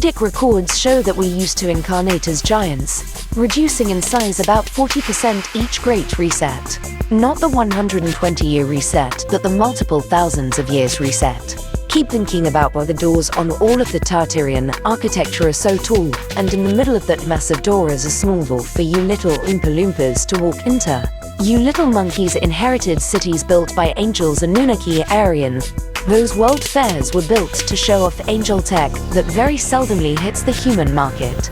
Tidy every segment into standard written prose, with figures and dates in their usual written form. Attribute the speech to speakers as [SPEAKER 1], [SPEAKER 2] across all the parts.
[SPEAKER 1] Dick records show that we used to incarnate as giants, reducing in size about 40% each Great Reset. Not the 120-year reset, but the multiple thousands of years reset. Keep thinking about why the doors on all of the Tartarian architecture are so tall, and in the middle of that massive door is a small door for you little Oompa Loompas to walk into. You little monkeys inherited cities built by angels and Anunnaki Aryan. Those world fairs were built to show off angel tech that very seldomly hits the human market.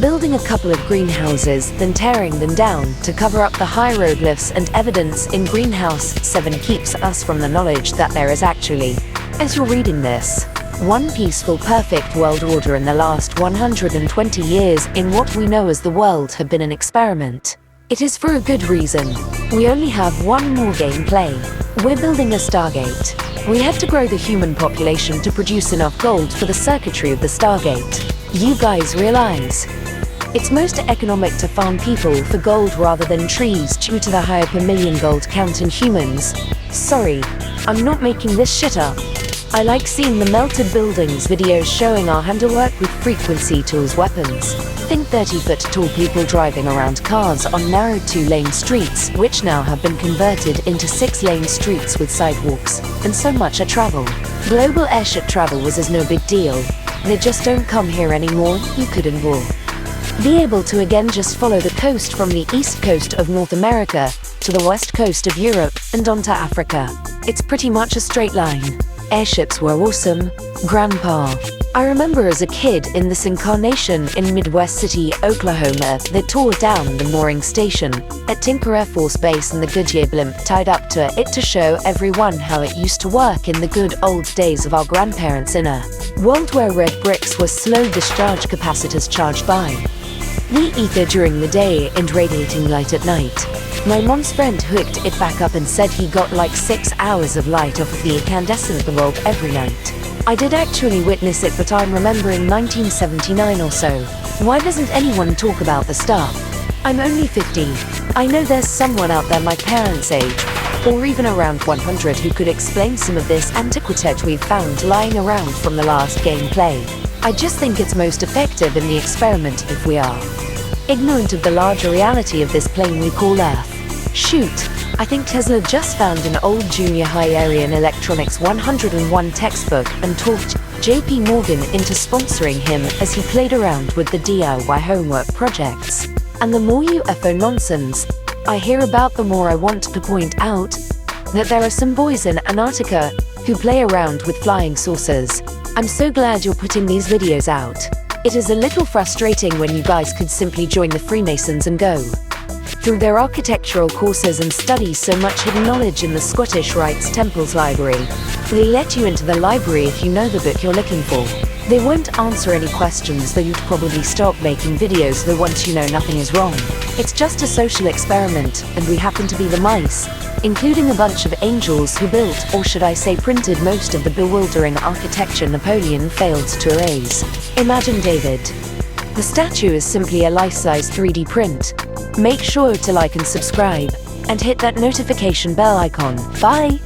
[SPEAKER 1] Building a couple of greenhouses, then tearing them down to cover up the hieroglyphs and evidence in Greenhouse 7 keeps us from the knowledge that there is actually, as you're reading this, one peaceful, perfect world order in the last 120 years in what we know as the world have been an experiment. It is for a good reason. We only have one more gameplay. We're building a Stargate. We had to grow the human population to produce enough gold for the circuitry of the Stargate. You guys realize? It's most economic to farm people for gold rather than trees due to the higher per million gold count in humans. Sorry, I'm not making this shit up. I like seeing the melted buildings videos showing our handiwork with frequency tools weapons. Think 30-foot tall people driving around cars on narrow 2-lane streets, which now have been converted into 6-lane streets with sidewalks, and so much travel. Global airship travel was as no big deal. They just don't come here anymore, you couldn't walk. Be able to again just follow the coast from the east coast of North America to the west coast of Europe and onto Africa. It's pretty much a straight line. Airships were awesome, Grandpa. I remember as a kid in this incarnation in Midwest City, Oklahoma, they tore down the mooring station at Tinker Air Force Base and the Goodyear blimp tied up to it to show everyone how it used to work in the good old days of our grandparents in a world where red bricks were slow discharge capacitors charged by the ether during the day and radiating light at night. My mom's friend hooked it back up and said he got like 6 hours of light off of the incandescent bulb every night. I did actually witness it, but I'm remembering 1979 or so. Why doesn't anyone talk about the stuff? I'm only 50. I know there's someone out there my parents' age, or even around 100 who could explain some of this antiquity we've found lying around from the last gameplay. I just think it's most effective in the experiment if we are ignorant of the larger reality of this plane we call Earth. Shoot, I think Tesla just found an old junior high Aryan Electronics 101 textbook and talked JP Morgan into sponsoring him as he played around with the DIY homework projects. And the more UFO nonsense I hear about, the more I want to point out that there are some boys in Antarctica who play around with flying saucers. I'm so glad you're putting these videos out. It is a little frustrating when you guys could simply join the Freemasons and go through their architectural courses and study so much hidden knowledge in the Scottish Rites Temples library. They let you into the library if you know the book you're looking for. They won't answer any questions, though you'd probably stop making videos though once you know nothing is wrong. It's just a social experiment, and we happen to be the mice, including a bunch of angels who built, or should I say printed, most of the bewildering architecture Napoleon failed to erase. Imagine David. The statue is simply a life-size 3D print. Make sure to like and subscribe, and hit that notification bell icon. Bye!